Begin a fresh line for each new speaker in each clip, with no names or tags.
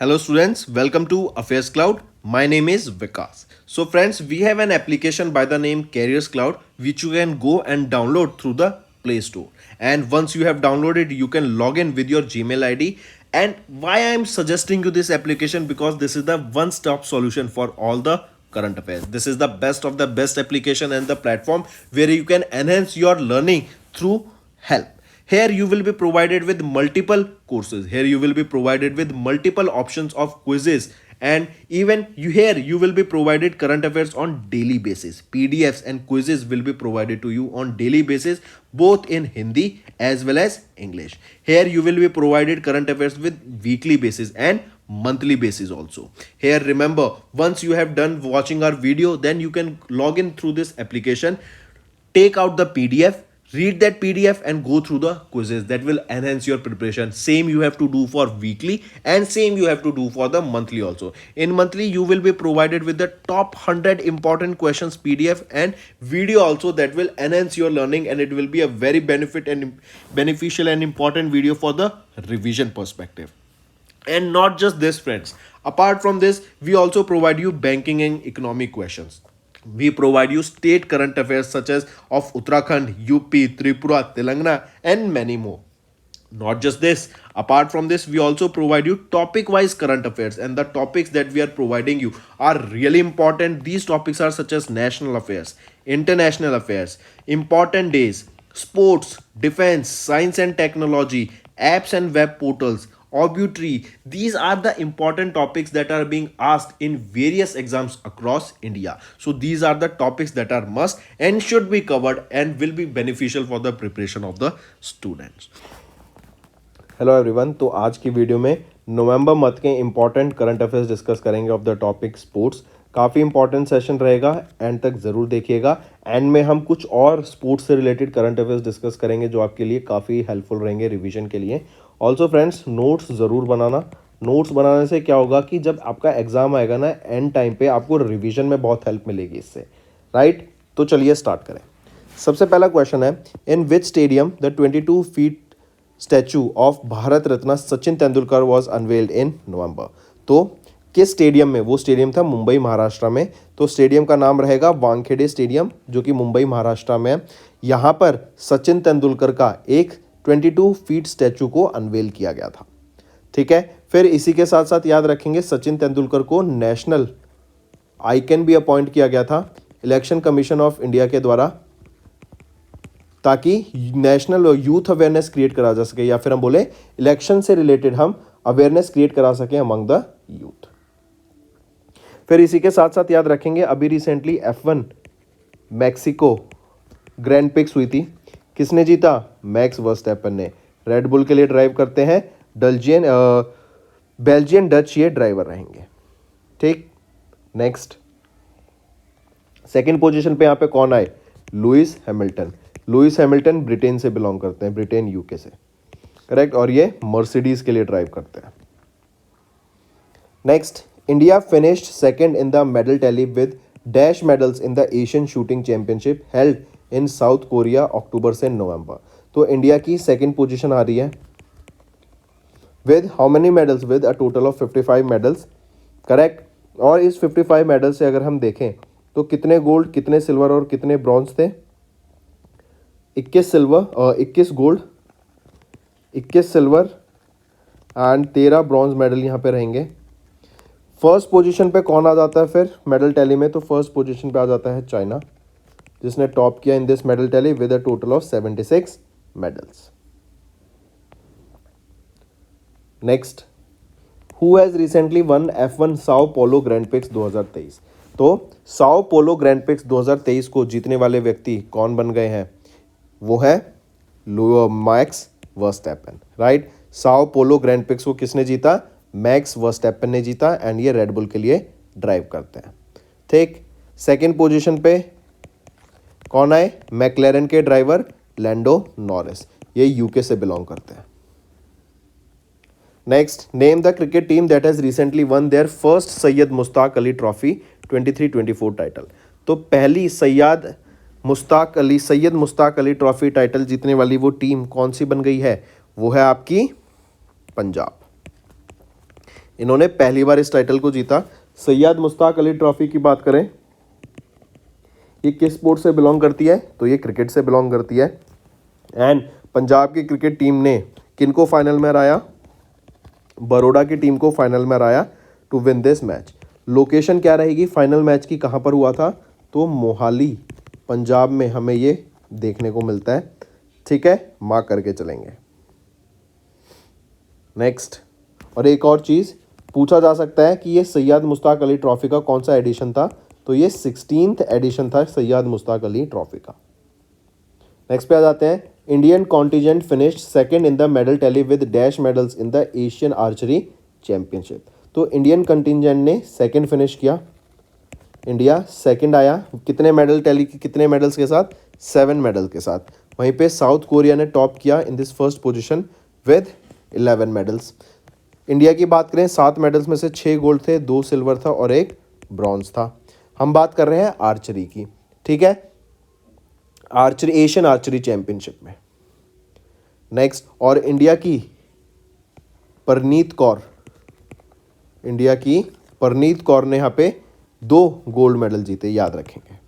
Hello students, welcome to Affairs Cloud. My name is Vikas. So friends, we have an application by the name Careers Cloud which you can go and download through the Play Store. And once you have downloaded, you can log in with your Gmail ID. And why I am suggesting you this application, because this is the one-stop solution for all the current affairs. This is the best of the best application and the platform where you can enhance your learning through help. Here you will be provided with multiple courses. Here you will be provided with multiple options of quizzes, and even you will be provided current affairs on daily basis. PDFs and quizzes will be provided to you on daily basis, both in Hindi as well as English. Here you will be provided current affairs with weekly basis and monthly basis also. Here remember, once you have done watching our video, then you can log in through this application, take out the PDF, read that PDF and go through the quizzes. That will enhance your preparation. Same you have to do for weekly and same you have to do for the monthly also. In monthly you will be provided with the top 100 important questions PDF and video also, that will enhance your learning, and it will be a very beneficial and important video for the revision perspective. And not just this friends, apart from this we also provide you banking and economic questions. We provide you state current affairs such as of Uttarakhand, UP, Tripura, Telangana, and many more. Not just this, apart from this, we also provide you topic wise current affairs, and the topics that we are providing you are really important. These topics are such as national affairs, international affairs, important days, sports, defense, science and technology, apps and web portals, obituary. These are the important topics that are being asked in various exams across India. So these are the topics that are must and should be covered and will be beneficial for the preparation of the students. Hello everyone, तो आज की video में नवंबर month के important current affairs discuss करेंगे of the topic sports. काफ़ी important session रहेगा, and तक ज़रूर देखिएगा. एंड में हम कुछ और स्पोर्ट्स से रिलेटेड करंट अफेयर्स डिस्कस करेंगे जो आपके लिए काफ़ी हेल्पफुल रहेंगे रिवीजन के लिए. ऑल्सो फ्रेंड्स, नोट्स ज़रूर बनाना. नोट्स बनाने से क्या होगा कि जब आपका एग्ज़ाम आएगा ना, एंड टाइम पे आपको रिवीजन में बहुत हेल्प मिलेगी इससे, राइट. तो चलिए स्टार्ट करें. सबसे पहला क्वेश्चन है, in which stadium the 22 feet statue of Bharat Ratna Sachin Tendulkar was unveiled in November. तो किस स्टेडियम में? वो स्टेडियम था मुंबई महाराष्ट्र में. तो स्टेडियम का नाम रहेगा वानखेड़े स्टेडियम, जो कि मुंबई महाराष्ट्र में है. यहाँ पर सचिन तेंदुलकर का एक 22 फीट स्टैचू को अनवेल किया गया था. ठीक है. फिर इसी के साथ साथ याद रखेंगे, सचिन तेंदुलकर को नेशनल आइकन भी अपॉइंट किया गया था इलेक्शन कमीशन ऑफ इंडिया के द्वारा, ताकि नेशनल यूथ अवेयरनेस क्रिएट करा जा सके, या फिर हम बोले इलेक्शन से रिलेटेड हम अवेयरनेस क्रिएट करा सके अमंग द यूथ. फिर इसी के साथ साथ याद रखेंगे, अभी recently F1 Mexico grand pics हुई थी. किसने जीता? मैक्स वर्स्टैपन ने. रेड बुल के लिए ड्राइव करते हैं बेल्जियन डच ये ड्राइवर रहेंगे. ठीक. नेक्स्ट, सेकंड पोजीशन पे यहाँ पे कौन आए? Lewis Hamilton. Lewis Hamilton Britain से बिलोंग करते हैं, ब्रिटेन यूके से, करेक्ट. और ये मर्सिडीज के लिए ड्राइव करते हैं. Next, India finished second in the medal tally with dash medals in the Asian shooting championship held in South Korea October से नवंबर. तो इंडिया की सेकंड पोजीशन आ रही है with how many medals? With a total of 55 medals, correct. और इस 55 medal से अगर हम देखें तो कितने गोल्ड, कितने सिल्वर और कितने ब्रॉन्ज थे? 21 silver, 21 gold, 21 silver and 13 bronze medal यहाँ पे रहेंगे. फर्स्ट पोजीशन पे कौन आ जाता है फिर मेडल टैली में? तो फर्स्ट पोजीशन पे आ जाता है चाइना, जिसने टॉप किया in this medal tally with a total of 76 medals. Next, who has recently won F1 Sao Paulo grand pics 2023. तो साओ पोलो ग्रैंड पिक्स 2023 को जीतने वाले व्यक्ति कौन बन गए हैं? वो है max Verstappen, right. Sao Paulo grand pics को किसने जीता? मैक्स वर्स्टैपन ने जीता, एंड ये रेड बुल के लिए ड्राइव करते हैं. ठीक. सेकंड पोजीशन पे कौन आए? मैक्लेरन के ड्राइवर लैंडो नॉरिस, ये यूके से बिलोंग करते हैं. Next, name the cricket team that has recently won their first Syed Mushtaq Ali trophy 23-24 title. तो पहली सैयद मुश्ताक अली ट्रॉफी टाइटल जीतने वाली वो टीम कौन सी बन गई है? वो है आपकी पंजाब. इन्होंने पहली बार इस टाइटल को जीता। सैयद मुश्ताक अली ट्रॉफी की बात करें, ये किस स्पोर्ट से बिलोंग करती है? तो ये क्रिकेट से बिलोंग करती है। एंड पंजाब की क्रिकेट टीम ने किनको फाइनल में हराया? बड़ौदा की टीम को फाइनल में हराया to win this match. Location क्या रहेगी फाइनल मैच की, कहाँ पर हुआ था? तो मोहाली, पंजाब में हमें ये देखने को मिलता है। ठीक है, मार्क करके चलेंगे। नेक्स्ट, और एक और चीज़ पूछा जा सकता है कि ये सैयद मुश्ताक अली ट्रॉफी का कौन सा एडिशन था? तो ये 16th एडिशन था सैयद मुश्ताक अली ट्रॉफी का। नेक्स्ट पे आ जाते हैं। Indian contingent finished second in the medal tally with dash medals in the Asian archery championship. तो इंडियन कंटिजेंट ने सेकंड फिनिश किया, इंडिया सेकंड आया। कितने मेडल टैली, कितने मेडल्स के साथ? 7 मेडल के साथ। वहीं पे साउथ कोरिया ने टॉप किया in this first position with 11 medals. India की बात करें, 7 मेडल्स में से 6 गोल्ड थे, 2 सिल्वर था और 1 ब्रॉन्ज था। हम बात कर रहे हैं आर्चरी की। ठीक है, आर्चरी, एशियन आर्चरी चैंपियनशिप में। नेक्स्ट, और इंडिया की परनीत कौर, इंडिया की परनीत कौर ने यहाँ पे 2 गोल्ड मेडल जीते, याद रखेंगे।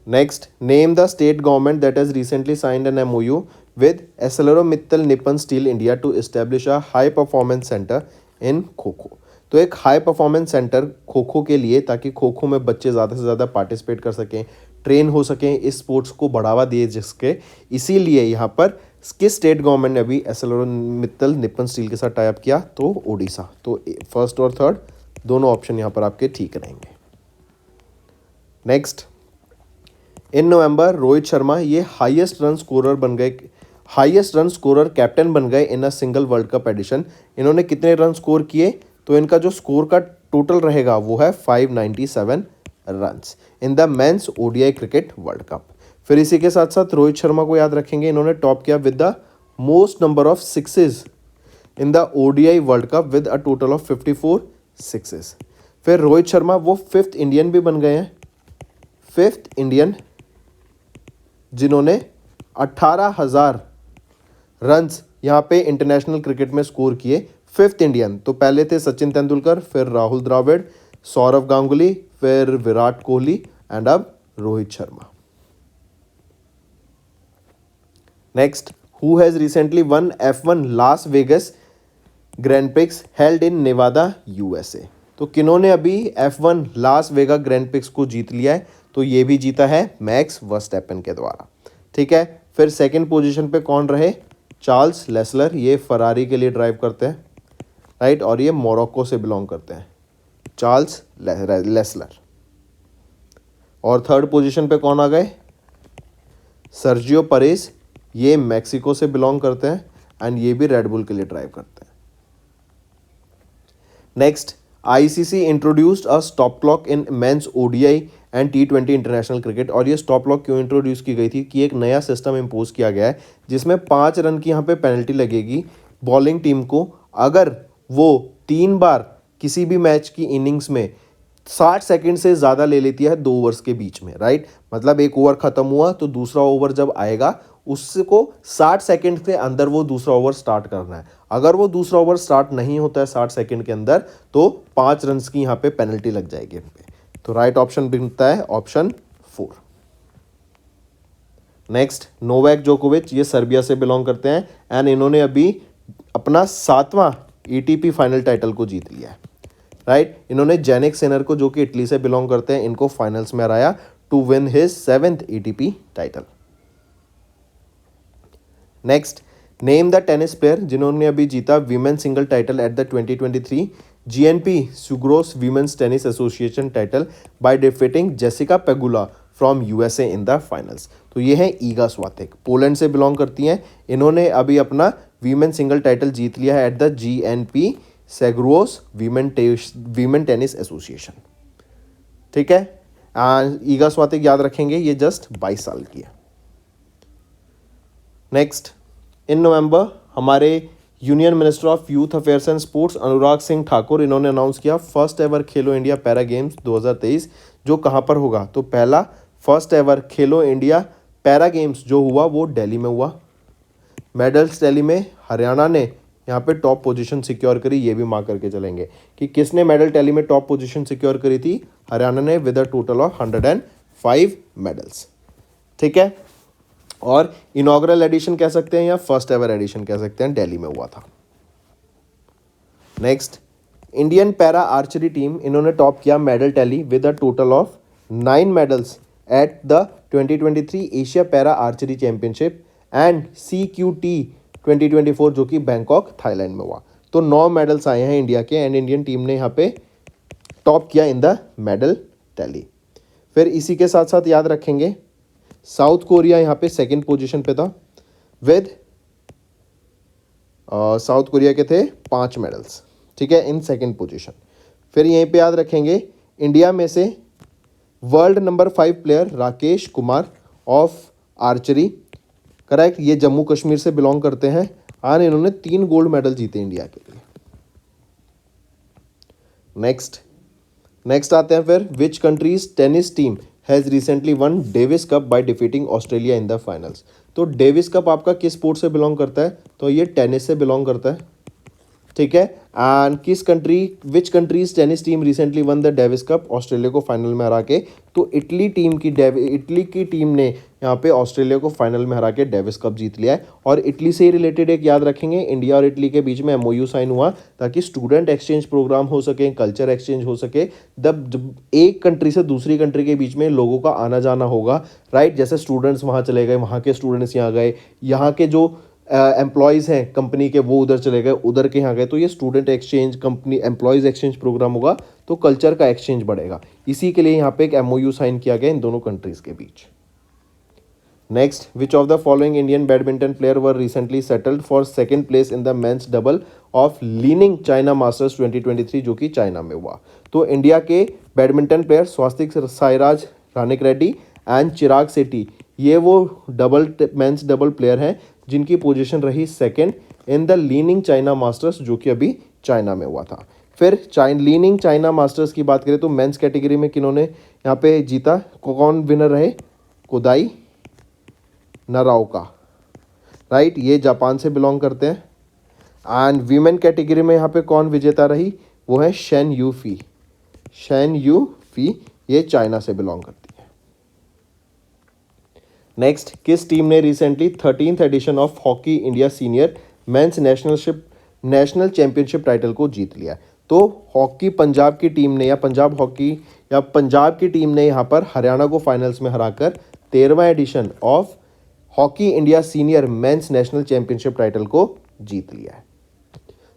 Next, name the state government that has recently signed an MOU with ArcelorMittal Nippon Steel India to establish a high performance center in kho kho. तो एक high performance centre kho kho के लिए, ताकि खो खो में बच्चे ज़्यादा से ज़्यादा पार्टिसिपेट कर सकें, ट्रेन हो सकें, इस स्पोर्ट्स को बढ़ावा दिए जिसके, इसीलिए यहाँ पर किस स्टेट गवर्नमेंट ने अभी एर्सेलरमित्तल निप्पन स्टील के साथ टाइप किया? तो ओडिशा। तो फर्स्ट और थर्ड दोनों ऑप्शन यहाँ पर आपके ठीक रहेंगे। नेक्स्ट, इन नवंबर रोहित शर्मा ये हाईएस्ट रन स्कोरर बन गए, हाईएस्ट रन स्कोरर कैप्टन बन गए in a single world cup edition. इन्होंने कितने रन स्कोर किए? तो इनका जो स्कोर का टोटल रहेगा वो है 597 runs in the men's ODI cricket world cup. फिर इसी के साथ साथ रोहित शर्मा को याद रखेंगे, इन्होंने टॉप किया with the most number of sixes in the ODI world cup with a total of 54 sixes. फिर रोहित शर्मा वो 5th इंडियन भी बन गए हैं, 5th इंडियन जिन्होंने 18,000 रन्स यहाँ पे इंटरनेशनल क्रिकेट में स्कोर किए। 5th इंडियन, तो पहले थे सचिन तेंदुलकर, फिर राहुल द्रविड़, सौरव गांगुली, फिर विराट कोहली एंड अब Rohit Sharma. Next, who has recently won F1 Las Vegas Grand Prix held in Nevada USA। तो किन्होंने अभी F1 लास वेगा ग्रैंड प्रिक्स को जीत लिया है? तो ये भी जीता है मैक्स वर्स्टैपेन के द्वारा। ठीक है, फिर सेकंड पोजीशन पे कौन रहे? चार्ल्स लेसलर, ये फरारी के लिए ड्राइव करते हैं, राइट, और ये मोरक्को से बिलोंग करते हैं, चार्ल्स लेसलर। और थर्ड पोजीशन पे कौन आ गए? सर्जियो परेज, ये मैक्सिको से बिलोंग करते हैं एंड ये भी रेडबुल के लिए ड्राइव करते हैं। Next, ICC introduced a stop clock in men's ODI and T20 international cricket. और ये स्टॉप क्लॉक क्यों इंट्रोड्यूस की गई थी? कि एक नया सिस्टम इम्पोज किया गया है जिसमें 5 रन की यहाँ पे पेनल्टी लगेगी बॉलिंग टीम को अगर वो 3 बार किसी भी मैच की इनिंग्स में 60 सेकंड से ज़्यादा ले लेती है 2 ओवर्स के बीच में, राइट। मतलब एक ओवर ख़त्म हुआ तो दूसरा ओवर जब आएगा उसको 60 सेकंड के अंदर वो दूसरा ओवर स्टार्ट करना है। अगर वो दूसरा ओवर स्टार्ट नहीं होता है 60 सेकंड के अंदर तो 5 रन की यहाँ पे पेनल्टी लग जाएगी इन पे। तो राइट ऑप्शन बनता है ऑप्शन 4। नेक्स्ट, नोवाक जोकोविच, ये सर्बिया से बिलोंग करते हैं एंड इन्होंने अभी अपना 7वां ATP फाइनल टाइटल को जीत लिया है, राइट। इन्होंने जेनिक सिनर को, जो कि इटली से बिलोंग करते हैं, इनको फाइनल्स में हराया to win his 7th ATP title. Next, name the tennis player जिन्होंने अभी जीता women single title at the 2023 GNP Seguros women's tennis association title by defeating Jessica Pegula from USA in the finals. तो ये हैं ईगा स्वातिक, Poland से belong करती हैं। इन्होंने अभी अपना वीमेन सिंगल टाइटल जीत लिया है at the GNP Seguros women tennis association, ठीक है। ईगा स्वातिक याद रखेंगे, ये जस्ट 22 साल की है। नेक्स्ट, इन नवंबर हमारे union minister of youth affairs and sports Anurag Singh Thakur, इन्होंने अनाउंस किया first ever Khelo India para games 2023 जो कहाँ पर होगा। तो पहला first ever Khelo India para games जो हुआ वो दिल्ली में हुआ। मेडल्स दिल्ली में हरियाणा ने यहाँ पे टॉप पोजीशन सिक्योर करी, ये भी मार्क करके चलेंगे कि किसने मेडल टैली में टॉप पोजीशन सिक्योर करी थी, हरियाणा ने, with a total of 105 medals. ठीक है, और इनॉग्रल एडिशन कह सकते हैं या फर्स्ट एवर एडिशन कह सकते हैं, दिल्ली में हुआ था। Next, Indian para archery team, इन्होंने टॉप किया medal tally with a total of 9 medals at the 2023 Asia para archery championship and CQT 2024 जो कि बैंकॉक थाईलैंड में हुआ। तो 9 मेडल्स आए हैं इंडिया के, एंड इंडियन टीम ने यहाँ पे टॉप किया इन द मेडल टैली। फिर इसी के साथ साथ याद रखेंगे साउथ कोरिया यहाँ पे सेकंड पोजीशन पे था विद साउथ कोरिया के थे 5 मेडल्स, ठीक है, इन सेकंड पोजीशन। फिर यहीं पे याद रखेंगे इंडिया में से world number 5 player Rakesh Kumar of archery, correct, ये जम्मू कश्मीर से बिलोंग करते हैं और इन्होंने 3 गोल्ड मेडल जीते इंडिया के लिए। नेक्स्ट आते हैं फिर, which countries tennis team has recently one Davis cup by defeating Australia in the finals. तो डेविस कप आपका किस स्पोर्ट से बिलोंग करता है, तो ये टेनिस से बिलोंग करता है, ठीक है। And which countries tennis team recently one the Davis cup, Australia को फाइनल में हरा के। तो इटली की टीम ने यहाँ पे ऑस्ट्रेलिया को फाइनल में हरा के डेविस कप जीत लिया है। और इटली से ही रिलेटेड एक याद रखेंगे, इंडिया और इटली के बीच में MOU साइन हुआ ताकि स्टूडेंट एक्सचेंज प्रोग्राम हो सके, कल्चर एक्सचेंज हो सके। जब एक कंट्री से दूसरी कंट्री के बीच में लोगों का आना जाना होगा, राइट, जैसे स्टूडेंट्स वहाँ चले गए, वहाँ के स्टूडेंट्स यहाँ गए, यहाँ के जो एम्प्लॉयज़ हैं कंपनी के वो उधर चले गए, उधर के यहाँ गए, तो ये student exchange, company employees exchange programme होगा, तो कल्चर का एक्सचेंज बढ़ेगा। इसी के लिए यहाँ पे एक MOU साइन किया गया इन दोनों कंट्रीज़ के बीच। Next, which of the following Indian badminton player were recently settled for second place in the men's double of Lining China Masters 2023 जो कि चाइना में हुआ। तो इंडिया के badminton player Swastik Sairaj Rankireddy and Chirag Shetty, ये वो मेंस डबल प्लेयर हैं जिनकी पोजीशन रही second in the Lining China Masters जो कि अभी चाइना में हुआ था। फिर लीनिंग चाइना मास्टर्स की बात करें तो मेंस कैटेगरी में किन्होंने यहाँ पे जीता, कौन विनर रहे, कोदाई नराओका, राइट, ये जापान से बिलोंग करते हैं। एंड वीमेन कैटेगरी में यहाँ पे कौन विजेता रही, वो है शेन यूफी, ये चाइना से बिलोंग करती है। नेक्स्ट, किस टीम ने recently 13th edition of hockey India senior men's national championship title को जीत लिया? तो हॉकी पंजाब की टीम ने, या पंजाब की टीम ने यहाँ पर हरियाणा को फाइनल्स में हराकर 13वां edition of hockey India senior men's national championship title को जीत लिया है।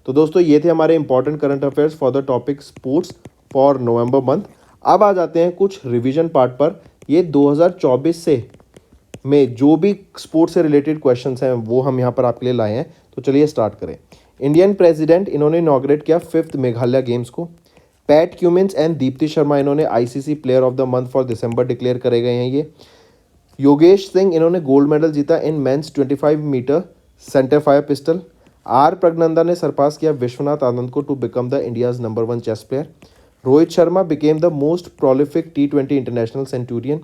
तो दोस्तों ये थे हमारे important current affairs for the topic sports for November month. अब आ जाते हैं कुछ रिवीजन पार्ट पर। ये 2024 से में जो भी स्पोर्ट्स से रिलेटेड क्वेश्चंस हैं वो हम यहाँ पर आपके लिए लाए हैं। तो चलिए स्टार्ट करें। इंडियन प्रेसिडेंट, इन्होंने इनॉग्रेट किया 5th मेघालय गेम्स को। PAT Cummins and Deepti Sharma, इन्होंने ICC player of the month for December declare करे गए हैं। ये योगेश सिंह, इन्होंने गोल्ड मेडल जीता in men's 25 metre centre fire pistol. R Praggnanandhaa ने सरपास किया विश्वनाथ आनंद को to become the India's number 1 chess player. Rohit Sharma became the most prolific T20 international centurion.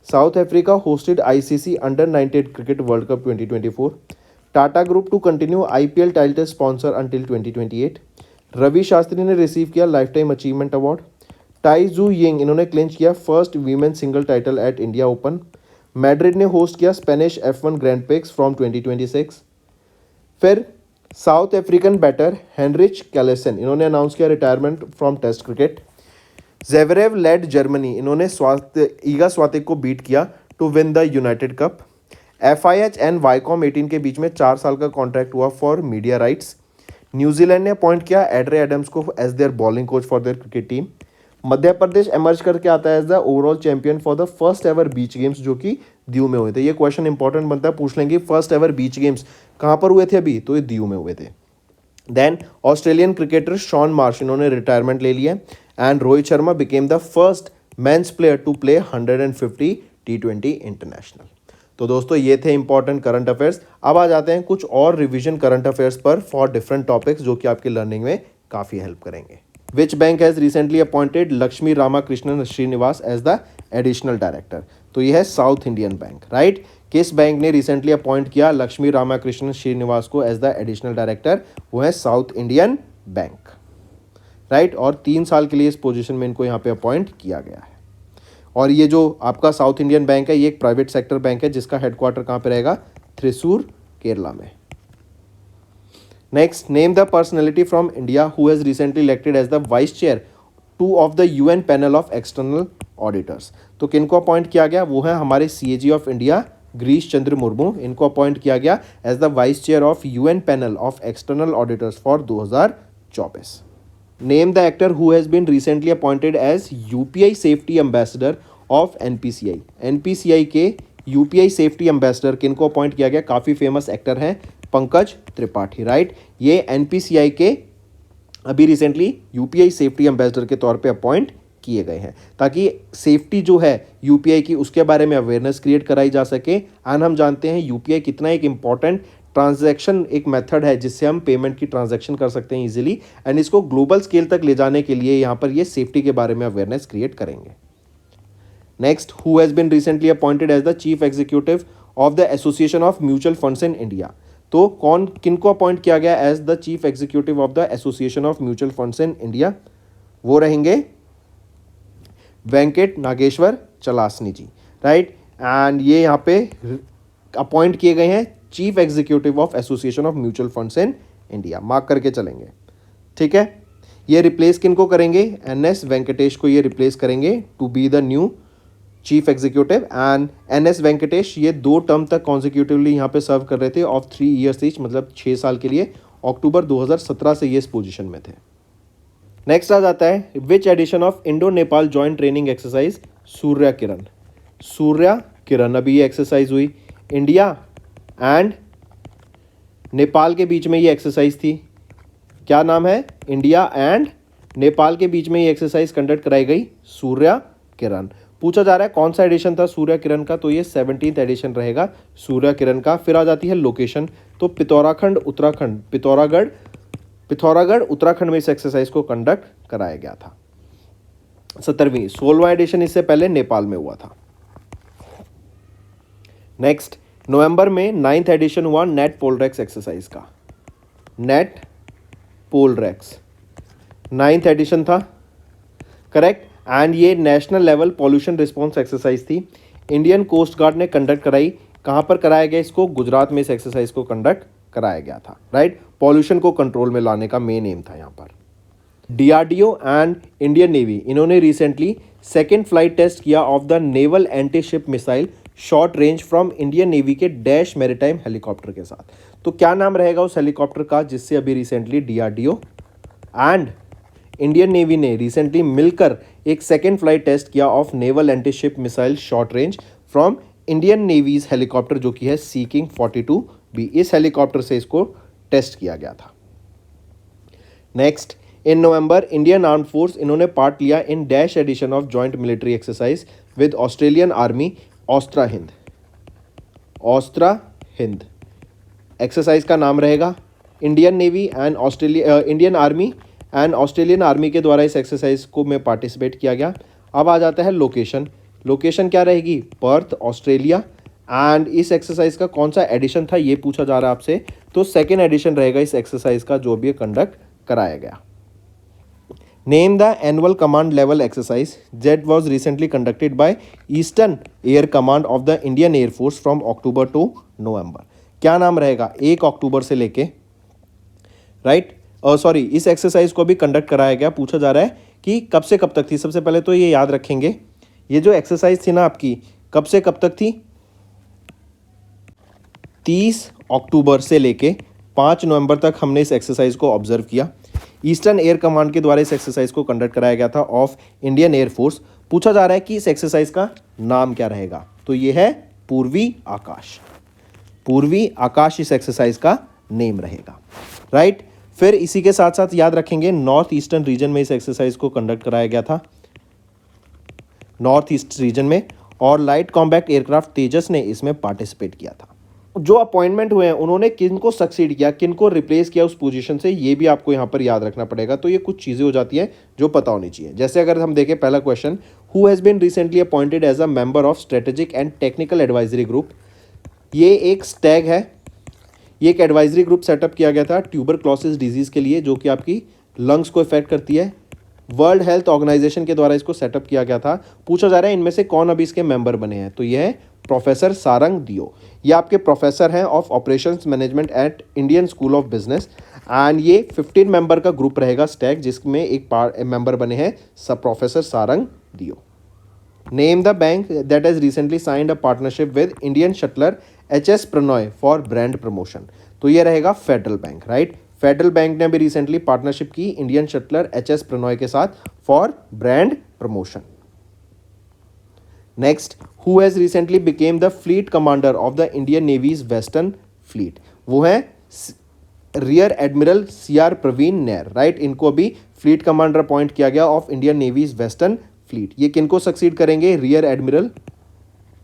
South Africa hosted ICC under 98 cricket world cup 2024। Tata group to continue IPL title sponsor until 2028। Ravi Shastri ने receive किया lifetime achievement award. Tai Tzu Ying, इन्होंने clinch किया first women single title eight India open. Madrid ने host किया Spanish F1 grand prix from 2026। फिर south African batter Heinrich कैलेसन, इन्होंने announce किया retirement from test cricket. Zverev lead Germany, इन्होंने ईगा स्वातिक को beat किया to win the United cup. FIH and Viacom 18 के बीच में 4 साल का कॉन्ट्रैक्ट हुआ फॉर मीडिया राइट्स। न्यूजीलैंड ने अपॉइंट किया एड्रे एडम्स को as there bowling coach for their cricket team. Madhya Pradesh emerge करके आता है as the overall champion for the first ever beach games जो कि दीव में हुए थे। ये क्वेश्चन इंपॉर्टेंट बनता है, पूछ लेंगे फर्स्ट एवर बीच गेम्स कहाँ पर हुए थे अभी, तो ये दीव में हुए थे। Then Australian cricketer Shaun Marsh, इन्होंने रिटायरमेंट ले लिया। And Rohit Sharma became the first men's player to play 150 T20 international. तो दोस्तों ये थे इंपॉर्टेंट करंट अफेयर्स। अब आ जाते हैं कुछ और रिवीजन करंट अफेयर्स पर फॉर डिफरेंट टॉपिक्स जो कि आपकी लर्निंग में काफ़ी हेल्प करेंगे। Which bank has recently appointed Lakshmi Ramakrishnan Srinivas as the additional director? तो ये है साउथ इंडियन बैंक, राइट। किस बैंक ने रिसेंटली अपॉइंट किया लक्ष्मी रामाकृष्णन श्रीनिवास को एज द एडिशनल डायरेक्टर? वो है साउथ इंडियन बैंक, राइट। और 3 साल के लिए इस पोजीशन में इनको यहाँ पे अपॉइंट किया गया है। और ये जो आपका साउथ इंडियन बैंक है ये एक प्राइवेट सेक्टर बैंक है जिसका हेडक्वार्टर कहाँ पे रहेगा? थ्रिसूर, केरला में। Next, name the personality from India who has recently elected as the vice chair 2 of the UN panel of external auditors. तो किनको अपॉइंट किया गया? वो है हमारे CAG of India Girish Chandra Murmu. इनको अपॉइंट किया गया as the vice chair of UN panel of external auditors for 2024। Name the actor who has been recently appointed as UPI safety ambassador of NPCI. NPCI के UPI safety ambassador किनको appoint किया गया? काफ़ी famous actor हैं Pankaj Tripathi, right. ये NPCI के अभी recently UPI safety ambassador के तौर पे अपॉइंट किए गए हैं ताकि सेफ्टी जो है यूपीआई की उसके बारे में अवेयरनेस क्रिएट कराई जा सके। एंड हम जानते हैं यूपीआई कितना एक इंपॉर्टेंट ट्रांजैक्शन एक मेथड है जिससे हम पेमेंट की ट्रांजैक्शन कर सकते हैं इजीली। एंड इसको ग्लोबल स्केल तक ले जाने के लिए यहाँ पर ये सेफ्टी के बारे में अवेयरनेस क्रिएट करेंगे। Next, who has been recently appointed as the chief executive of the Association of Mutual Funds in India. तो किनको अपॉइंट किया गया as the chief executive of the Association of Mutual Funds in India? वो रहेंगे Venkat Nageswar Chalasani ji, right. And ये यहाँ पे appoint किए गए हैं chief executive of Association of Mutual Funds in India. Mark करके चलेंगे, ठीक है। ये रिप्लेस किनको करेंगे? एनएस वेंकटेश को ये रिप्लेस करेंगे to be the new chief executive. And NS Venkatesh ये 2 टर्म तक कॉन्जिक्यूटिवली यहाँ पे सर्व कर रहे थे ऑफ 3 ईयर्स ईच, मतलब 6 साल के लिए। अक्टूबर 2017 से ये इस पोजीशन में थे। नेक्स्ट आ जाता है which edition of Indo Nepal joint training exercise Surya Kiran. Surya Kiran अभी ये एक्सरसाइज हुई, इंडिया एंड नेपाल के बीच में ये एक्सरसाइज थी। क्या नाम है? इंडिया एंड नेपाल के बीच में ये एक्सरसाइज कंडक्ट कराई गई, सूर्य किरण। पूछा जा रहा है कौन सा एडिशन था सूर्य किरण का? तो ये 17th एडिशन रहेगा सूर्य किरण का। फिर आ जाती है लोकेशन, तो पिथौरागढ़ उत्तराखंड, पिथौरागढ़ उत्तराखंड में इस एक्सरसाइज को कंडक्ट कराया गया था। 17वीं 16वां एडिशन इससे पहले नेपाल में हुआ था। नेक्स्ट, नवंबर में 9th एडिशन हुआ नेट पोलरेक्स एक्सरसाइज का। नेट पोलरेक्स 9th एडिशन था, करेक्ट। एंड ये national level pollution response exercise थी। इंडियन कोस्ट गार्ड ने कंडक्ट कराई। कहाँ पर कराया गया इसको? गुजरात में इस एक्सरसाइज को कंडक्ट कराया गया था, राइट। पॉल्यूशन को कंट्रोल में लाने का मेन एम था यहाँ पर। डीआरडीओ एंड इंडियन नेवी इन्होंने रिसेंटली 2nd फ्लाइट टेस्ट किया of the naval anti ship missile short range from Indian navy के डैश मैरीटाइम हेलीकॉप्टर के साथ। तो क्या नाम रहेगा उस हेलीकॉप्टर का जिससे अभी recently DRDO and Indian Navy ने रिसेंटली मिलकर एक 2nd फ्लाइट टेस्ट किया of naval anti ship missile short range from Indian Navy's helicopter जो कि है सी किंग 42B। इस हेलीकॉप्टर से इसको टेस्ट किया गया था। Next, in November Indian arm force इन्होंने पार्ट लिया in dash edition of joint military exercise with Australian army Austra Hind. Austra Hind exercise का नाम रहेगा। Indian navy and Indian army and Australian army के द्वारा इस एक्सरसाइज को में पार्टिसिपेट किया गया। अब आ जाता है लोकेशन। लोकेशन क्या रहेगी? Perth, Australia. एंड इस एक्सरसाइज का कौन सा एडिशन था ये पूछा जा रहा है आपसे, तो 2nd एडिशन रहेगा इस एक्सरसाइज का जो भी कंडक्ट कराया गया। Name the annual command level exercise that was recently conducted by eastern air command of the Indian air force from October to November. क्या नाम रहेगा? 1 अक्टूबर से लेके, राइट। सॉरी, इस एक्सरसाइज को भी कंडक्ट कराया गया। पूछा जा रहा है कि कब से कब तक थी। सबसे पहले तो ये याद रखेंगे, ये जो एक्सरसाइज थी ना आपकी, कब से कब तक थी? 30 अक्टूबर से लेके 5 नवंबर तक हमने इस एक्सरसाइज को ऑब्जर्व किया। ईस्टर्न एयर कमांड के द्वारा इस एक्सरसाइज को कंडक्ट कराया गया था ऑफ इंडियन एयर फोर्स। पूछा जा रहा है कि इस एक्सरसाइज का नाम क्या रहेगा, तो ये है पूर्वी आकाश। पूर्वी आकाश इस एक्सरसाइज का नेम रहेगा, राइट। फिर इसी के साथ साथ याद रखेंगे नॉर्थ ईस्टर्न रीजन में इस एक्सरसाइज को कंडक्ट कराया गया था, नॉर्थ ईस्ट रीजन में। और लाइट कॉम्बैक्ट एयरक्राफ्ट तेजस ने इसमें पार्टिसिपेट किया था। जो अपॉइंटमेंट हुए हैं उन्होंने किनको सक्सीड किया, किनको रिप्लेस किया उस पोजीशन से, ये भी आपको यहाँ पर याद रखना पड़ेगा। तो ये कुछ चीज़ें हो जाती हैं जो पता होनी चाहिए। जैसे अगर हम देखें पहला question, who has been recently appointed as a member of strategic and technical advisory group. ये एक स्टैग है, ये एक एडवाइजरी ग्रुप सेटअप किया गया था ट्यूबरक्लोसिस डिजीज़ के लिए, जो कि आपकी लंग्स को इफेक्ट करती है। वर्ल्ड हेल्थ ऑर्गेनाइजेशन के द्वारा इसको सेटअप किया गया था। पूछा जा रहा है इनमें से कौन अभी इसके मेंबर बने हैं, तो ये है प्रोफेसर सारंग दियो। ये आपके प्रोफेसर हैं of operations management at Indian school of business, and ये 15 मेंबर का ग्रुप रहेगा स्टैग, जिसमें एक मेंबर बने हैं सब professor Sarang Deo. Name the bank that has recently signed a partnership with Indian shuttler H S. Prannoy for brand promotion, तो ये रहेगा federal bank, right. Federal bank ने अभी रिसेंटली पार्टनरशिप की इंडियन शटलर एच.एस. प्रणॉय के साथ for brand promotion. Next, who has recently became the fleet commander of the Indian navy's western fleet, वो है rear admiral C R. Praveen Nair, right. इनको अभी fleet commander appoint किया गया of Indian navy's western fleet. ये किनको सक्सीड करेंगे, रियर एडमिरल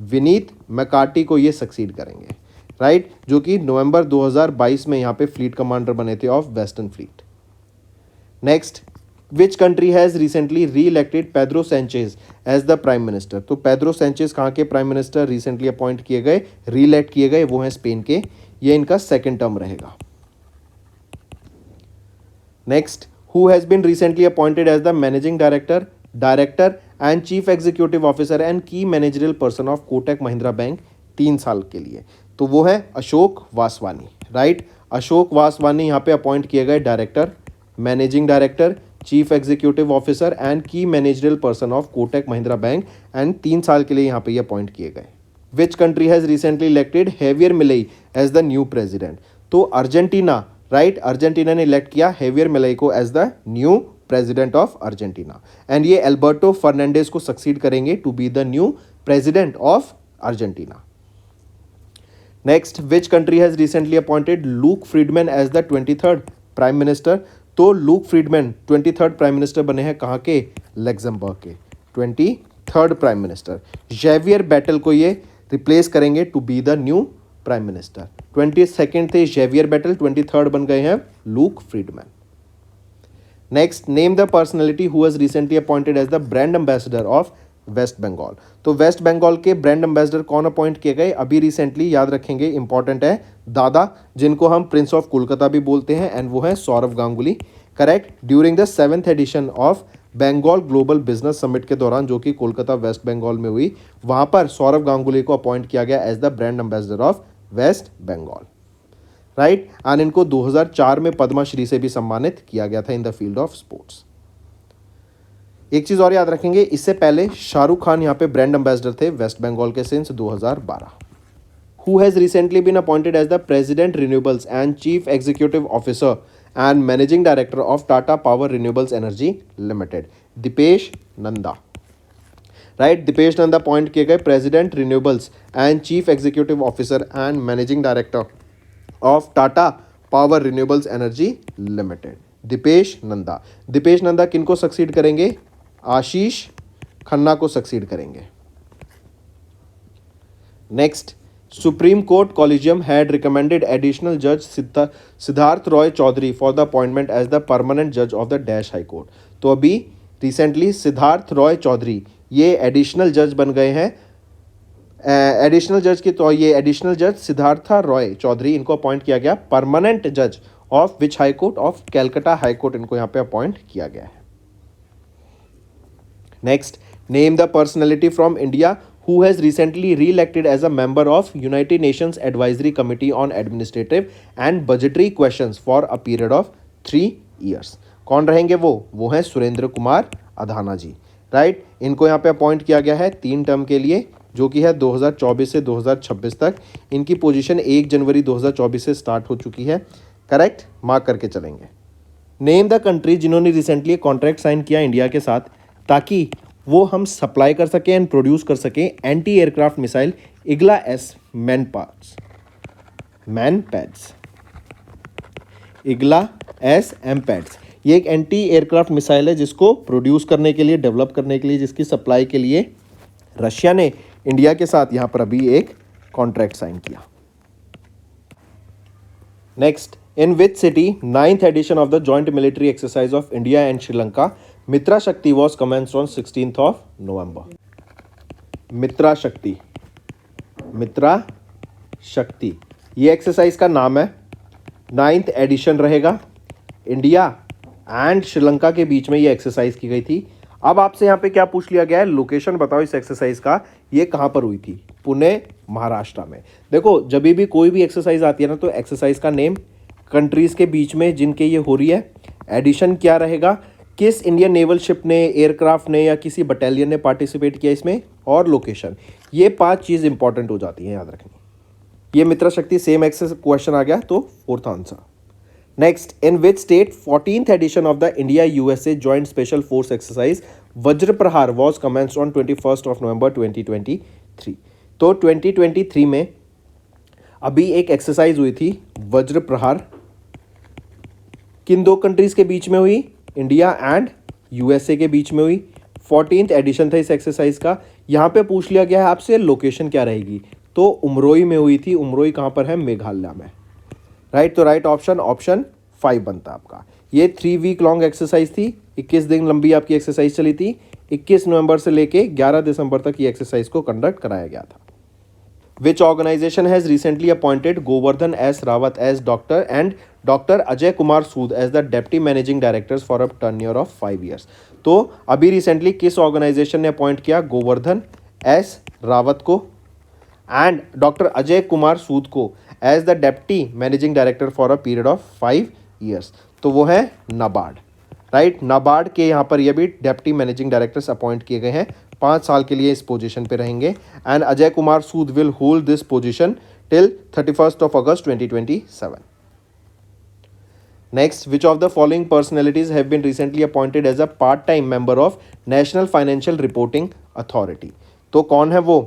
विनीत मैकार्टी को ये सक्सीड करेंगे, राइट, जो कि नवंबर 2022 में यहाँ पे फ्लीट कमांडर बने थे of western fleet. Next, which country has recently reelected Pedro Sanchez as the prime minister, तो पेड्रो सैंचेज कहाँ के प्राइम मिनिस्टर रिसेंटली अपॉइंट किए गए, री इलेक्ट किए गए, वो हैं स्पेन के। ये इनका सेकेंड टर्म रहेगा। Next, who has been recently appointed as the managing director and chief executive officer and key managerial person of Kotak Mahindra bank 3 साल के लिए, तो वो है अशोक वासवानी, राइट। अशोक वासवानी यहाँ पे अपॉइंट किए गए director, managing director, chief executive officer and key managerial person of Kotak Mahindra bank, and 3 साल के लिए यहाँ पे ये अपॉइंट किए गए। Which country has recently elected Javier Milei as the new president, तो अर्जेंटीना, राइट। अर्जेंटीना ने इलेक्ट किया हेवियर मिलेई को as the new president of Argentina, and ये एल्बर्टो फर्नांडिस को सक्सीड करेंगे to be the new president of Argentina. Next, which country has recently appointed Luc Frieden as the 23rd prime minister, तो Luc Frieden 23rd prime minister बने हैं कहाँ के, Luxembourg के 23rd prime minister. Xavier battle को ये replace करेंगे to be the new prime minister. 22nd थे जेवियर बैटल, 23rd बन गए हैं Luc Friedman. Next, name the personality who has recently appointed as the brand ambassador of West Bengal, तो वेस्ट बंगाल के brand ambassador कौन अपॉइंट किए गए अभी रिसेंटली, याद रखेंगे, इंपॉर्टेंट है, दादा, जिनको हम प्रिंस ऑफ कोलकाता भी बोलते हैं, एंड वो है Sourav Ganguly, correct. During the 7th edition of Bengal Global Business Summit के दौरान, जो कि कोलकाता वेस्ट बंगाल में हुई, वहां पर सौरव गांगुली को अपॉइंट किया गया as the brand ambassador of West Bengal, right. And इनको 2004 में पद्मश्री से भी सम्मानित किया गया था in the field of sports. एक चीज और याद रखेंगे, इससे पहले शाहरुख खान यहाँ पे ब्रांड एम्बेसडर थे वेस्ट बंगाल के since 2012। Who has recently been appointed as the president renewables and chief executive officer and managing director of Tata Power Renewables Energy Limited, Deepesh Nanda, right. Deepesh Nanda appoint किए गए president renewables and chief executive officer and managing director of Tata Power Renewables Energy Limited, Deepesh Nanda. Deepesh Nanda किनको succeed करेंगे, आशीष खन्ना को succeed करेंगे। Next, supreme court collegium had recommended additional जज Siddharth Roy Chaudhary for the appointment as the permanent जज of the dash high court, तो अभी recently Siddharth Roy Chaudhary ये additional जज बन गए हैं। एडिशनल जज के तो ये एडिशनल जज सिद्धार्थ रॉय चौधरी, इनको अपॉइंट किया गया परमानेंट जज of which high court, of Calcutta High Court, इनको यहाँ पे अपॉइंट किया गया है। Next, name the personality from India who has recently reelected as a member of United Nations Advisory Committee on Administrative and Budgetary Questions for a period of 3 years। कौन रहेंगे वो हैं सुरेंद्र कुमार अधाना जी, राइट। इनको यहाँ पे अपॉइंट किया गया है 3 टर्म के लिए, जो कि है 2024 से 2026 तक। इनकी पोजीशन 1 जनवरी 2024 से स्टार्ट हो चुकी है, करेक्ट, मार्क करके चलेंगे। नेम द कंट्री जिन्होंने रिसेंटली कॉन्ट्रैक्ट साइन किया इंडिया के साथ, ताकि वो हम सप्लाई कर सकें एंड प्रोड्यूस कर सकें anti aircraft missile Igla S MANPADS, Igla S M PADS. ये एक एंटी एयरक्राफ्ट मिसाइल है जिसको प्रोड्यूस करने के लिए, डेवलप करने के लिए, जिसकी सप्लाई के लिए रशिया ने इंडिया के साथ यहाँ पर अभी एक कॉन्ट्रैक्ट साइन किया। Next, in which city 9th edition of the joint military exercise of India and Sri Lanka Mitra Shakti was commenced on 16th November। Mitra Shakti, ये एक्सरसाइज का नाम है। 9th एडिशन रहेगा। इंडिया एंड श्रीलंका के बीच में ये एक्सरसाइज की गई थी। अब आपसे यहाँ पे क्या पूछ लिया गया है, लोकेशन बताओ इस एक्सरसाइज का, ये कहाँ पर हुई थी? पुणे, महाराष्ट्र में। देखो जब भी कोई भी एक्सरसाइज आती है ना, तो एक्सरसाइज का नेम, कंट्रीज के बीच में जिनके ये हो रही है, एडिशन क्या रहेगा, किस इंडियन नेवल शिप ने, एयरक्राफ्ट ने या किसी बटालियन ने पार्टिसिपेट किया इसमें, और लोकेशन। ये 5 चीज़ इंपॉर्टेंट हो जाती हैं, याद रखनी। ये मित्र शक्ति सेम एक्सेस क्वेश्चन आ गया, तो 4th answer. Next, in which state 14th edition of the India USA joint special force exercise Vajra Prahar was commenced on 21 नवंबर 2023। तो 2023 में अभी एक एक्सरसाइज हुई थी वज्र प्रहार, किन 2 कंट्रीज के बीच में हुई? इंडिया एंड यूएसए के बीच में हुई। 14th एडिशन था इस एक्सरसाइज का। यहाँ पे पूछ लिया गया है आपसे लोकेशन क्या रहेगी, तो उमरोई में हुई थी। उमरोई कहाँ पर है? मेघालय में। राइट, तो राइट ऑप्शन ऑप्शन 5 बनता आपका। ये 3 वीक लॉन्ग एक्सरसाइज थी। 21 दिन लंबी आपकी एक्सरसाइज चली थी। 21 नवंबर से लेके 11 दिसंबर तक ये एक्सरसाइज को कंडक्ट कराया गया था। Which organization has recently appointed Govardhan S. Rawat as doctor and Dr. Ajay Kumar Sood as the Deputy Managing Directors for a tenure of 5 years? तो अभी रिसेंटली किस ऑर्गेनाइजेशन ने अपॉइंट किया गोवर्धन एस रावत को एंड डॉक्टर अजय कुमार सूद को as the deputy managing director for a period of 5 years? तो वो है नाबार्ड। राइट, नाबार्ड के यहाँ पर ये भी डेप्टी मैनेजिंग डायरेक्टर्स अपॉइंट किए गए हैं। 5 साल के लिए इस पोजीशन पे रहेंगे। And Ajay Kumar Sood will hold this position till 31st of August 2027. Next, which of the following personalities have been recently appointed as a part-time member of National Financial Reporting Authority? तो कौन है वो?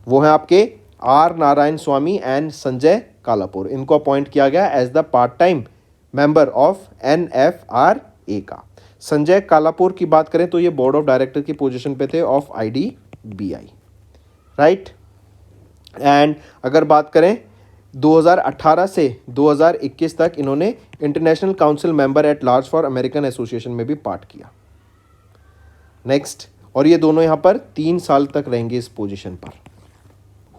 वो है आपके आर नारायण स्वामी एंड संजय कालापुर। इनको appoint किया गया as the part time member of NFRA का। संजय कालापुर की बात करें तो ये बोर्ड ऑफ डायरेक्टर की पोजीशन पे थे ऑफ IDBI। राइट, एंड अगर बात करें 2018 से 2021 तक इन्होंने international council member at large for American association में भी पार्ट किया। नेक्स्ट, और ये दोनों यहाँ पर 3 साल तक रहेंगे इस पोजीशन पर।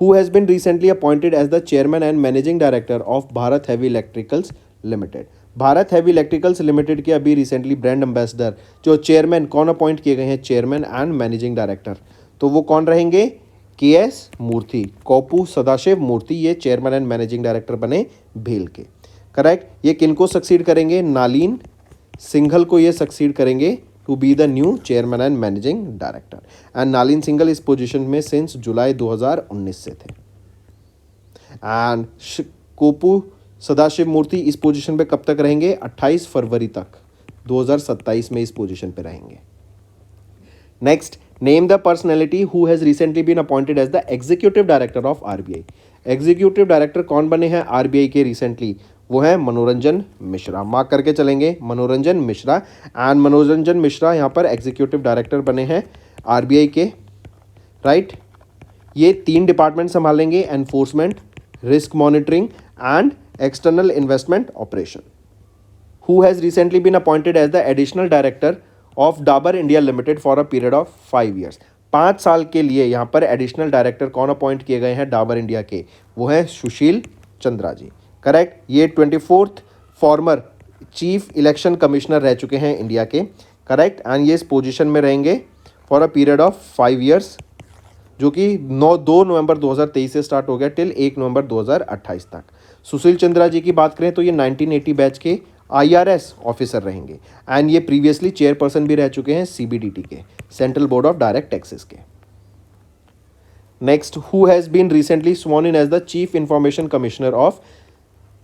Who has been recently appointed as the chairman and managing director of Bharat Heavy Electricals Limited? Bharat Heavy Electricals Limited के अभी रिसेंटली ब्रांड एम्बेसडर जो चेयरमैन कौन अपॉइंट किए गए हैं? Chairman and managing director. तो वो कौन रहेंगे? KS मूर्ति, कोपू सदाशिव मूर्ति, ये चेयरमैन एंड मैनेजिंग डायरेक्टर बने भेल के। करेक्ट, ये किनको सक्सीड करेंगे? नालीन सिंघल को ये सक्सीड करेंगे to be the new chairman and managing director. And Nalin Singhal इस पोजीशन में सिंस जुलाई 2019 से थे। एंड कोपू सदाशिव मूर्ति इस पोजीशन पे कब तक रहेंगे? 28 फरवरी तक 2027 में इस पोजीशन पे रहेंगे। Next, name the personality who has recently been appointed as the executive director of RBI। Executive director कौन बने हैं RBI के रिसेंटली? वो है मनोरंजन मिश्रा। मार्क करके चलेंगे, मनोरंजन मिश्रा। एंड मनोरंजन मिश्रा यहाँ पर एग्जीक्यूटिव डायरेक्टर बने हैं RBI के। राइट, ये 3 डिपार्टमेंट संभालेंगे, enforcement, risk monitoring and external investment operation. Who has recently been appointed as the additional director of Dabur India Limited for a period of 5 years? 5 साल के लिए यहाँ पर एडिशनल डायरेक्टर कौन अपॉइंट किए गए हैं डाबर इंडिया के? वो हैं सुशील चंद्रा जी। करेक्ट, ये 24th former chief election commissioner रह चुके हैं इंडिया के। करेक्ट, एंड ये इस पोजीशन में रहेंगे for a period of 5 years, जो कि 2 नवंबर 2023 से स्टार्ट हो गया टिल 1 नवंबर 2028 तक। सुशील चंद्रा जी की बात करें तो ये 1980 बैच के IRS ऑफिसर रहेंगे। एंड ये प्रीवियसली चेयरपर्सन भी रह चुके हैं CBDT के, central board of direct taxes के। Next, who has been recently sworn in as the chief information commissioner of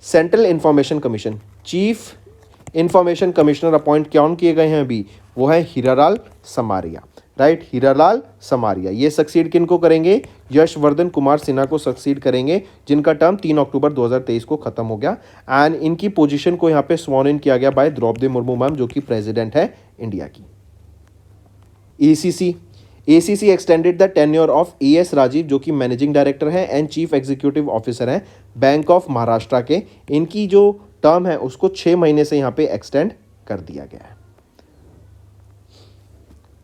central information commission? Chief information commissioner appoint कौन किए गए हैं अभी? वो है हीरालाल समारिया। राइट, हीरालाल समारिया। ये सक्सीड किन को करेंगे? यशवर्धन कुमार सिन्हा को सक्सीड करेंगे, जिनका टर्म 3 अक्टूबर 2023 को खत्म हो गया। एंड इनकी पोजीशन को यहाँ पे स्वॉन इन किया गया बाय द्रौपदी मुर्मू मैम, जो कि प्रेसिडेंट है इंडिया की। ACC extended the tenure of AS Rajeev, जो कि मैनेजिंग डायरेक्टर है एंड चीफ एग्जीक्यूटिव ऑफिसर हैं बैंक ऑफ महाराष्ट्र के। इनकी जो टर्म है उसको 6 महीने से यहाँ पे एक्सटेंड कर दिया गया है।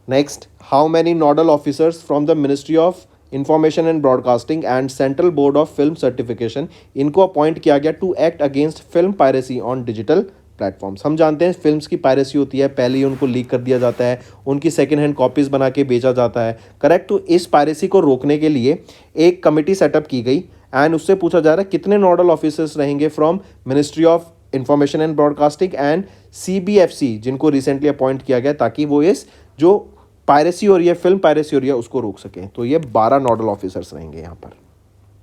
Next, how many nodal officers from the Ministry of Information and Broadcasting and Central board of Film Certification, इनको अपॉइंट किया गया to act against film piracy on digital platforms. हम जानते हैं फिल्म्स की पायरेसी होती है, पहले ही उनको लीक कर दिया जाता है, उनकी सेकेंड हैंड कॉपीज़ बना के बेचा जाता है, करेक्ट। तो इस पायरेसी को रोकने के लिए एक कमिटी सेटअप की गई एंड उससे पूछा जा रहा है कितने नोडल ऑफिसर्स रहेंगे from ministry of Information and Broadcasting and CBFC, जिनको रिसेंटली अपॉइंट किया गया ताकि वो इस जो पायरेसी हो रही है, फिल्म पायरेसी हो रही है, उसको रोक सकें। तो ये 12 नोडल ऑफिसर्स रहेंगे यहाँ पर।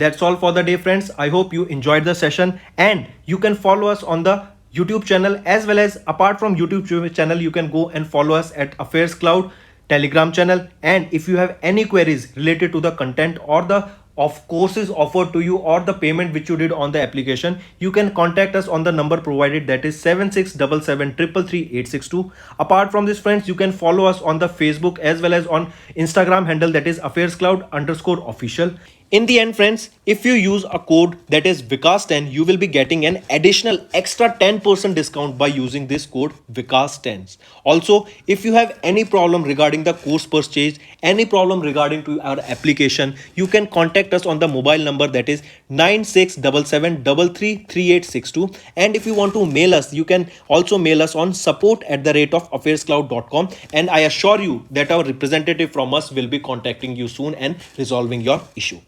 That's all for the day, friends. I hope you enjoyed the session and you can follow us on the YouTube channel, as well as apart from YouTube channel, you can go and follow us at Affairs Cloud Telegram channel. And if you have any queries related to the content or the of courses offered to you or the payment which you did on the application, you can contact us on the number provided, that is 7677333862. Apart from this, friends, you can follow us on the Facebook as well as on Instagram handle, that is affairscloud_official. In the end, friends, if you use a code that is Vikas10, you will be getting an additional extra 10% discount by using this code Vikas10. Also, if you have any problem regarding the course purchase, any problem regarding to our application, you can contact us on the mobile number, that is 9677333862. And if you want to mail us, you can also mail us on support@affairscloud.com, and I assure you that our representative from us will be contacting you soon and resolving your issue.